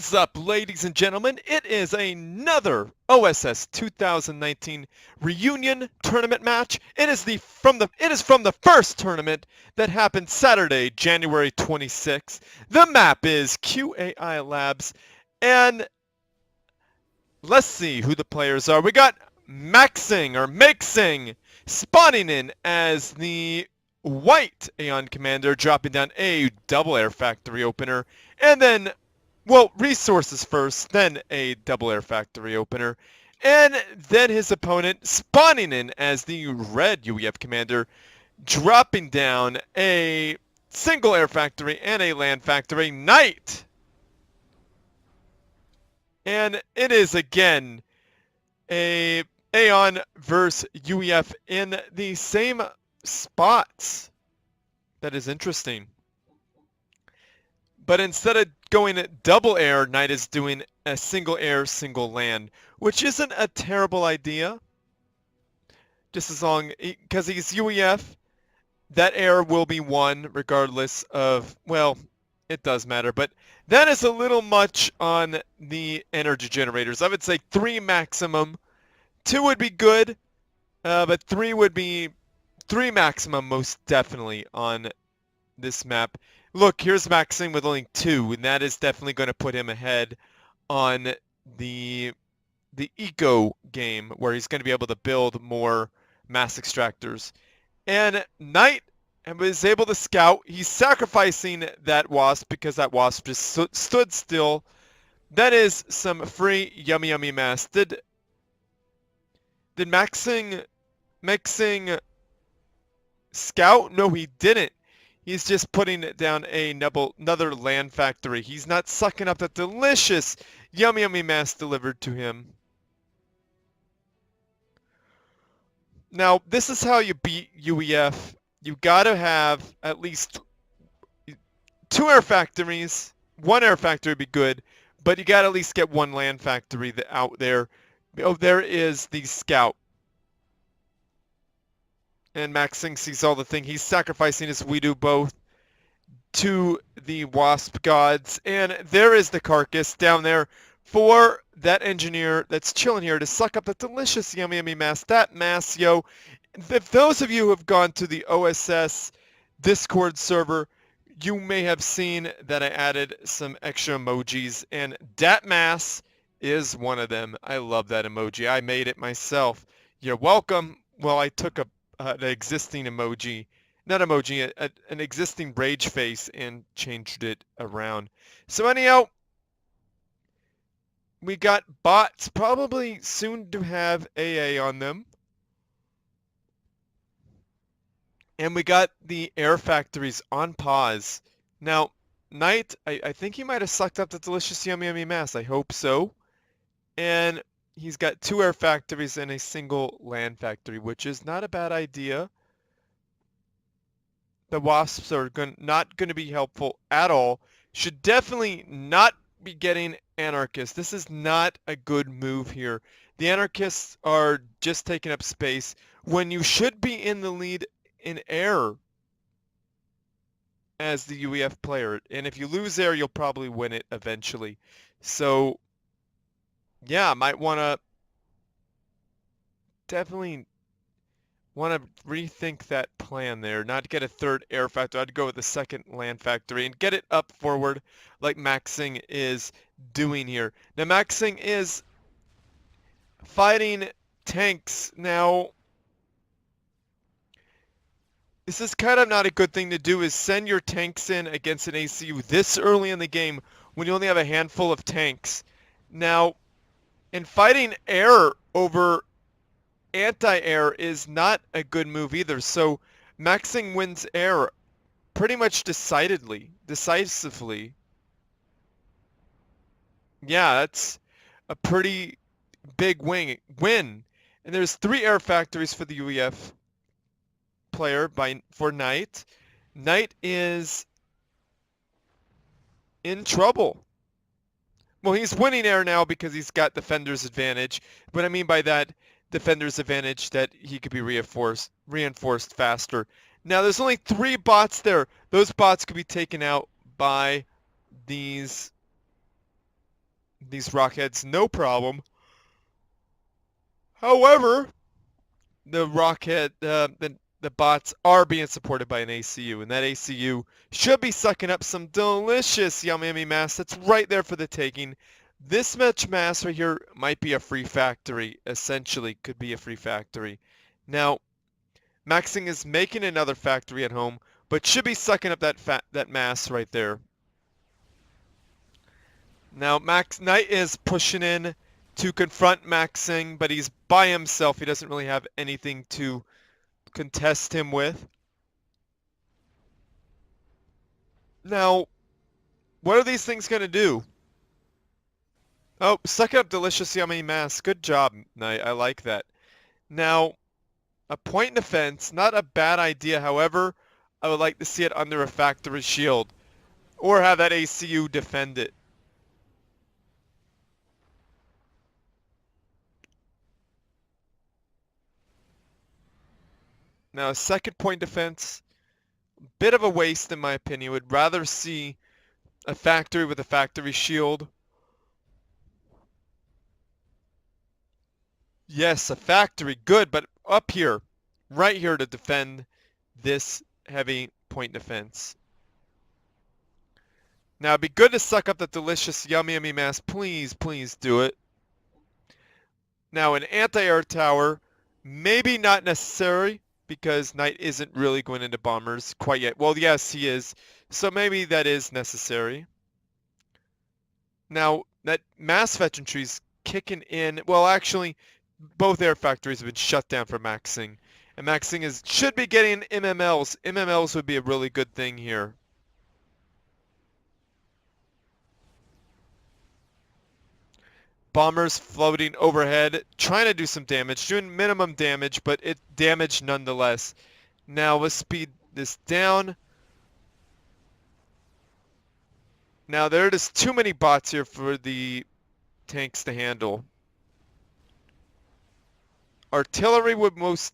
What's up, ladies and gentlemen? It is another OSS 2019 reunion tournament match. It is from the first tournament that happened Saturday, January 26th. The map is QAI Labs, and let's see who the players are. We got Maksing spawning in as the white Aeon commander, dropping down a double air factory opener, and then resources first, then a double air factory opener, and then his opponent spawning in as the red UEF commander, dropping down a single air factory and a land factory knight. And it is again a Aeon versus UEF in the same spots. That is interesting. But instead of going double air, Knight is doing a single air, single land, which isn't a terrible idea. Just as long, because he's UEF, that air will be one regardless of, well, it does matter, but that is a little much on the energy generators. I would say 3 maximum. 2 would be good, but 3 would be 3 maximum most definitely on this map. Look, here's Maksing with only 2, and that is definitely going to put him ahead on the eco game, where he's going to be able to build more mass extractors. And Knight was able to scout. He's sacrificing that wasp because that wasp just stood still. That is some free yummy mass. Did Maksing scout? No, he didn't. He's just putting down another land factory. He's not sucking up that delicious yummy mass delivered to him. Now, this is how you beat UEF. You gotta have at least 2 air factories. 1 air factory would be good, but you gotta at least get 1 land factory out there. Oh, there is the scout. And Maksing sees all the thing. He's sacrificing his We Do Both to the wasp gods. And there is the carcass down there for that engineer that's chilling here to suck up that delicious yummy mass. That mass, yo. If those of you who have gone to the OSS Discord server, you may have seen that I added some extra emojis, and that mass is one of them. I love that emoji. I made it myself. You're welcome. Well, I took an existing emoji, not emoji, an existing rage face and changed it around. So anyhow, we got bots probably soon to have AA on them. And we got the air factories on pause. Now, Knight, I think he might have sucked up the delicious yummy mass. I hope so. And he's got 2 air factories and a single land factory, which is not a bad idea. The wasps are not going to be helpful at all. Should definitely not be getting anarchists. This is not a good move here. The anarchists are just taking up space when you should be in the lead in air as the UEF player. And if you lose air, you'll probably win it eventually. So yeah, might want to definitely rethink that plan there. Not get a 3rd air factory. I'd go with the 2nd land factory and get it up forward like Maksing is doing here. Now Maksing is fighting tanks. Now, this is kind of not a good thing to do, is send your tanks in against an ACU this early in the game when you only have a handful of tanks. Now, in fighting air over anti-air is not a good move either. So Maksing wins air pretty much decisively. Yeah, that's a pretty big win. And there's 3 air factories for the UEF player for Knight. Knight is in trouble. Well, he's winning air now because he's got defender's advantage. What I mean by that, defender's advantage, that he could be reinforced faster. Now, there's only 3 bots there. Those bots could be taken out by these these rockheads no problem. However, the rockhead, the bots are being supported by an ACU, and that ACU should be sucking up some delicious yummy mass that's right there for the taking. This much mass right here might be a free factory, essentially could be a free factory. Now, Maksing is making another factory at home, but should be sucking up that mass right there. Now, Knight is pushing in to confront Maksing, but he's by himself. He doesn't really have anything to contest him with. Now, what are these things going to do? Oh, suck up delicious yummy mass. Good job, Knight. I like that. Now, a point in defense, not a bad idea. However, I would like to see it under a factory shield, or have that ACU defend it. Now, a second point defense, bit of a waste in my opinion. Would rather see a factory with a factory shield. Yes, a factory, good, but up here, right here to defend this heavy point defense. Now, it'd be good to suck up the delicious yummy mass. Please, please do it. Now, an anti-air tower, maybe not necessary, because Knight isn't really going into bombers quite yet. Well, yes, he is. So maybe that is necessary. Now, that mass fetch entry's kicking in. Well, actually, both air factories have been shut down for Maksing. And Maksing should be getting MMLs. MMLs would be a really good thing here. Bombers floating overhead, trying to do some damage, doing minimum damage, but it damage nonetheless. Now let's speed this down. Now there are just too many bots here for the tanks to handle. Artillery would most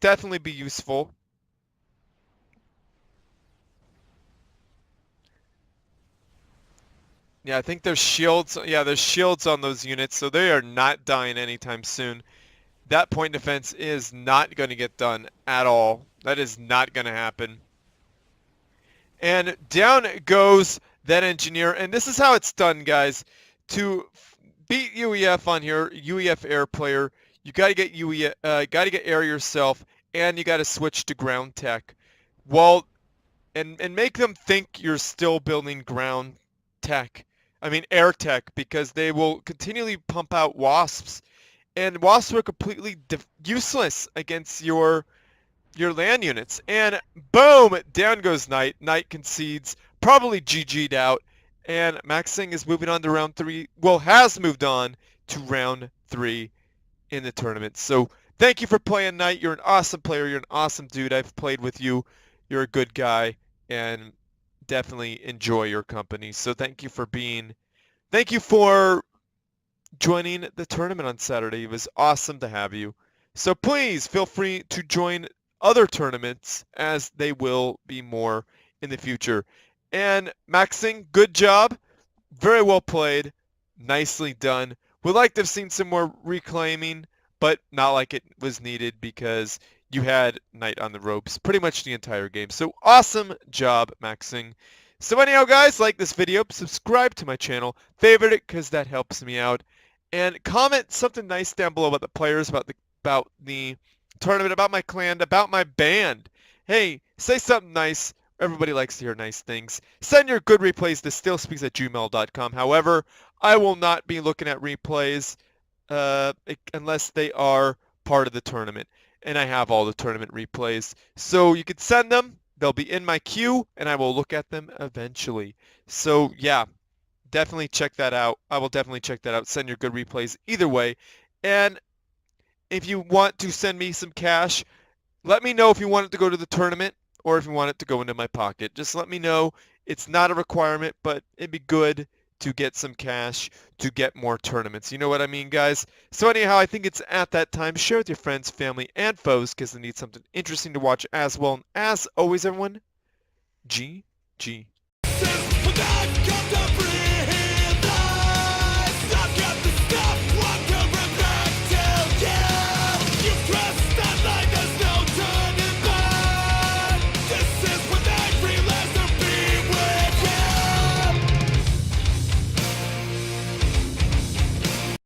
definitely be useful. Yeah, I think there's shields. Yeah, there's shields on those units, so they are not dying anytime soon. That point defense is not going to get done at all. That is not going to happen. And down goes that engineer, and this is how it's done, guys. To beat UEF on here, UEF air player, you got to get air yourself, and you got to switch to ground tech. Well, and make them think you're still building ground tech. I mean air tech, because they will continually pump out wasps, and wasps are completely useless against your land units. And boom, down goes Knight. Knight concedes, probably GG'd out, and Maksing is moving on to round 3. Well, has moved on to round 3 in the tournament. So thank you for playing, Knight. You're an awesome player. You're an awesome dude. I've played with you. You're a good guy, and definitely enjoy your company. So thank you for joining the tournament on Saturday. It was awesome to have you. So please feel free to join other tournaments, as they will be more in the future. And Maksing, good job. Very well played. Nicely done. Would like to have seen some more reclaiming, but not like it was needed, because you had Knight on the ropes pretty much the entire game. So awesome job, Maksing. So anyhow, guys, like this video, subscribe to my channel, favorite it because that helps me out, and comment something nice down below about the players, about the tournament, about my clan, about my band. Hey, say something nice. Everybody likes to hear nice things. Send your good replays to stealspeaks@gmail.com. However, I will not be looking at replays unless they are part of the tournament. And I have all the tournament replays. So you can send them. They'll be in my queue, and I will look at them eventually. So yeah, definitely check that out. I will definitely check that out. Send your good replays either way. And if you want to send me some cash, let me know if you want it to go to the tournament or if you want it to go into my pocket. Just let me know. It's not a requirement, but it'd be good to get some cash to get more tournaments. You know what I mean, guys? So anyhow, I think it's at that time. Share with your friends, family, and foes, because they need something interesting to watch as well. And as always, everyone, GG.